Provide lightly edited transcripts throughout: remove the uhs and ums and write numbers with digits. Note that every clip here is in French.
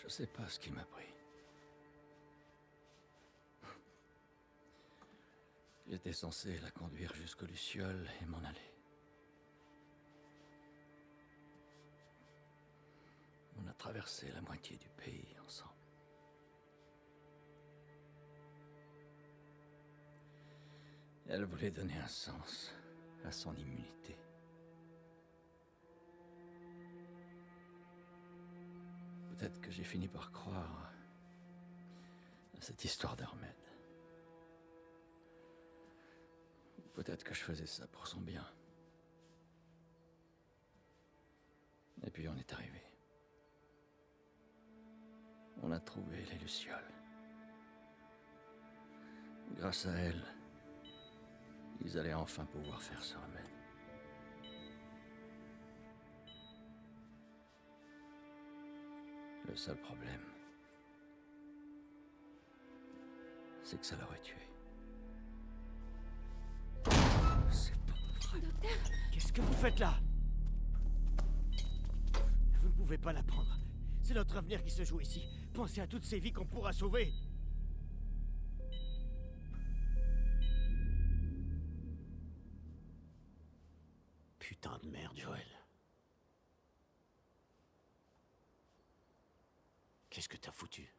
Je sais pas ce qui m'a pris. J'étais censé la conduire jusqu'aux Lucioles et m'en aller. On a traversé la moitié du pays ensemble. Elle voulait donner un sens à son immunité. Peut-être que j'ai fini par croire à cette histoire d'Hermède. Peut-être que je faisais ça pour son bien. Et puis on est arrivé. On a trouvé les Lucioles. Grâce à elle, ils allaient enfin pouvoir faire ce remède. Le seul problème, c'est que ça l'aurait tué. C'est pas vrai. Docteur, Qu'est-ce que vous faites là? Vous ne pouvez pas la prendre. C'est notre avenir qui se joue ici. Pensez à toutes ces vies qu'on pourra sauver. Putain de merde, Joël. Qu'est-ce que t'as foutu?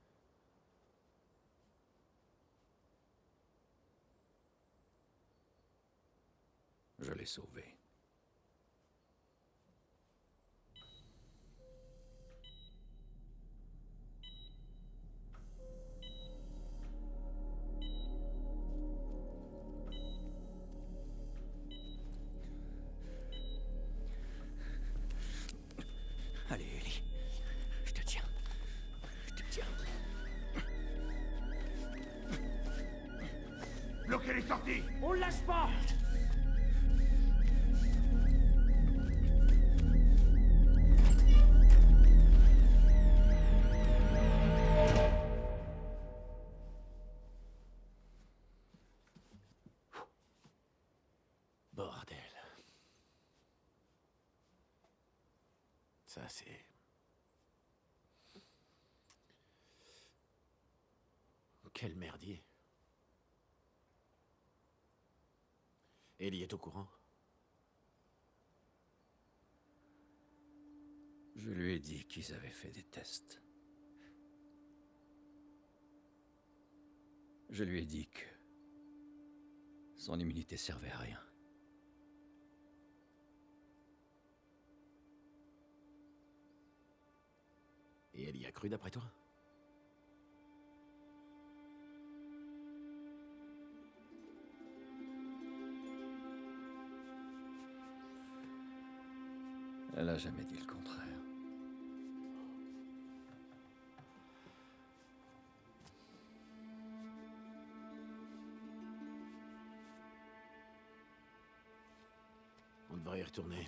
Je l'ai sauvé. Allez, Ellie. Je te tiens. Je te tiens. Bloquez les sorties! On le lâche pas! Bordel. Ça, c'est... Quel merdier. Ellie est au courant? Je lui ai dit qu'ils avaient fait des tests. Je lui ai dit que son immunité servait à rien. Et elle y a cru d'après toi? Elle a jamais dit le contraire. On devrait y retourner.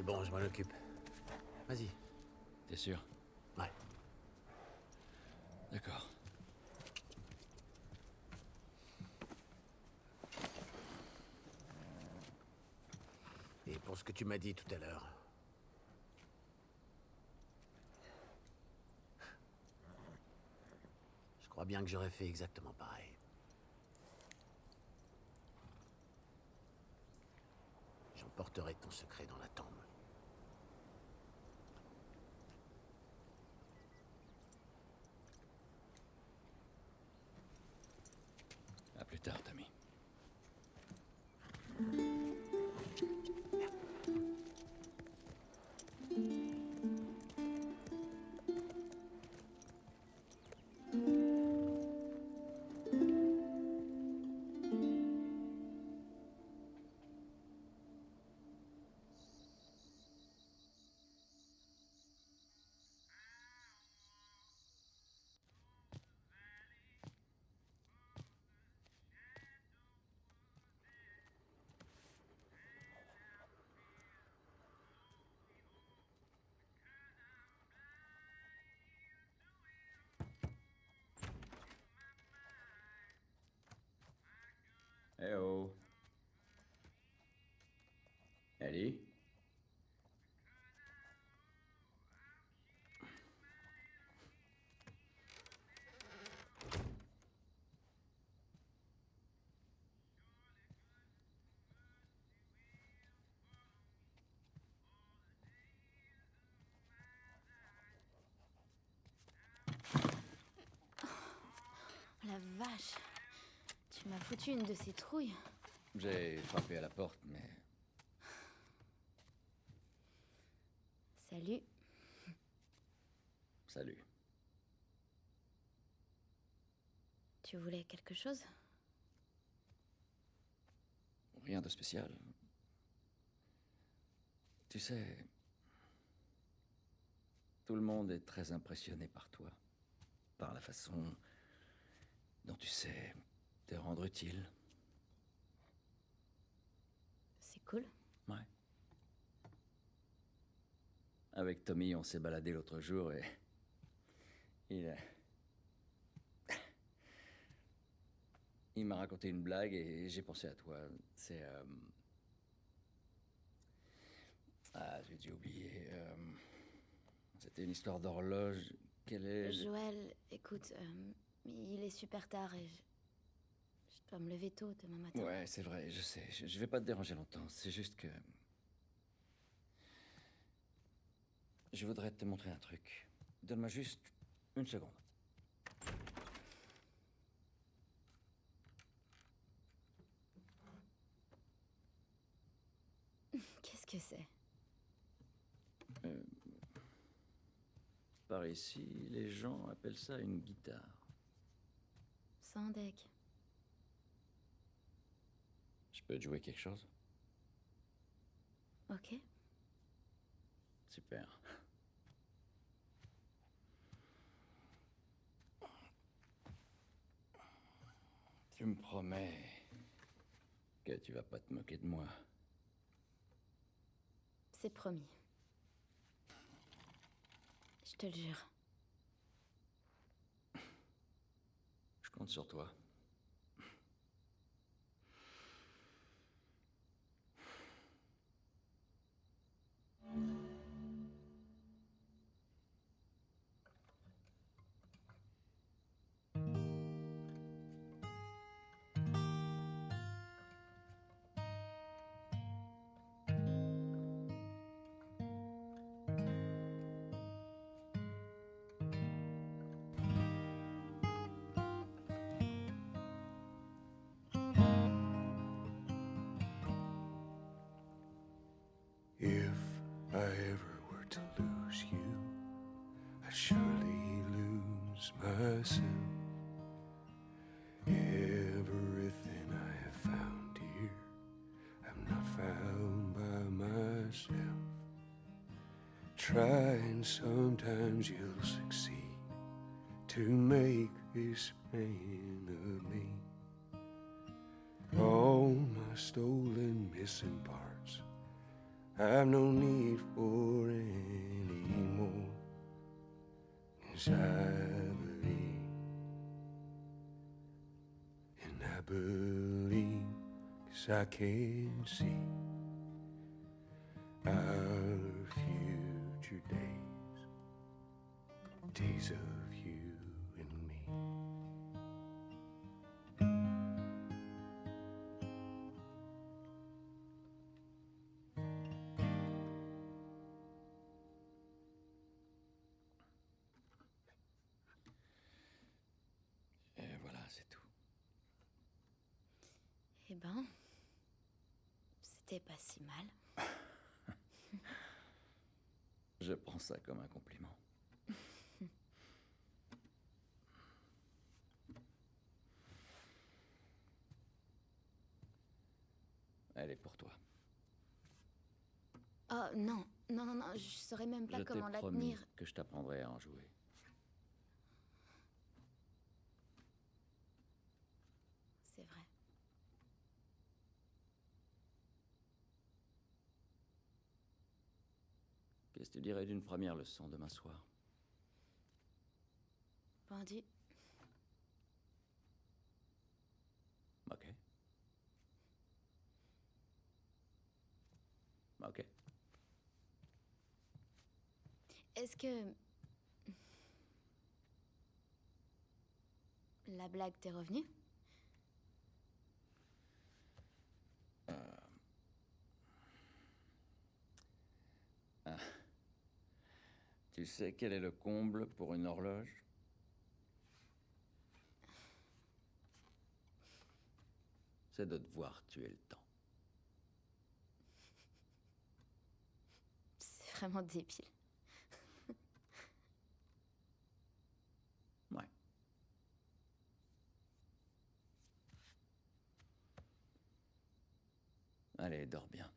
C'est bon, je m'en occupe. Vas-y. T'es sûr? Ouais. D'accord. Et pour ce que tu m'as dit tout à l'heure... Je crois bien que j'aurais fait exactement pareil. J'emporterai ton secret dans la tombe. À plus tard, Tommy. Eh oh. Ellie? La vache. Tu m'as foutu une de ces trouilles. J'ai frappé à la porte, mais... Salut. Salut. Tu voulais quelque chose? Rien de spécial. Tu sais... Tout le monde est très impressionné par toi. Par la façon dont tu sais te rendre utile. C'est cool. Ouais. Avec Tommy, on s'est baladé l'autre jour et... Il m'a raconté une blague et j'ai pensé à toi. C'est... Ah, j'ai dû oublier. C'était une histoire d'horloge. Quelle est... Joël, écoute, il est super tard et je dois me lever tôt demain matin. Ouais, c'est vrai, je sais. Je vais pas te déranger longtemps. C'est juste que... Je voudrais te montrer un truc. Donne-moi juste une seconde. Qu'est-ce que c'est? Par ici, les gens appellent ça une guitare. Sans deck. Je peux te jouer quelque chose? Ok. Super. Tu me promets que tu vas pas te moquer de moi. C'est promis. Je te le jure. Je compte sur toi. If I ever were to lose you, I'd surely lose myself. Everything I have found here, I'm not found by myself. Try and sometimes you'll succeed to make this man of me. All my stolen missing parts I've no need for any more. 'Cause I believe, 'cause I can see our future days, days of you and me. Et voilà, c'est tout. Eh ben, c'était pas si mal. Je prends ça comme un compliment. Elle est pour toi. Oh non, non, non, non, je saurais même pas Je t'ai comment la promis tenir. que je t'apprendrai à en jouer. C'est vrai. Qu'est-ce que tu dirais d'une première leçon demain soir? Vendu. Ok. Ok. Est-ce que... La blague t'est revenue? Tu sais quel est le comble pour une horloge? C'est de devoir tuer le temps. C'est vraiment débile. Ouais. Allez, dors bien.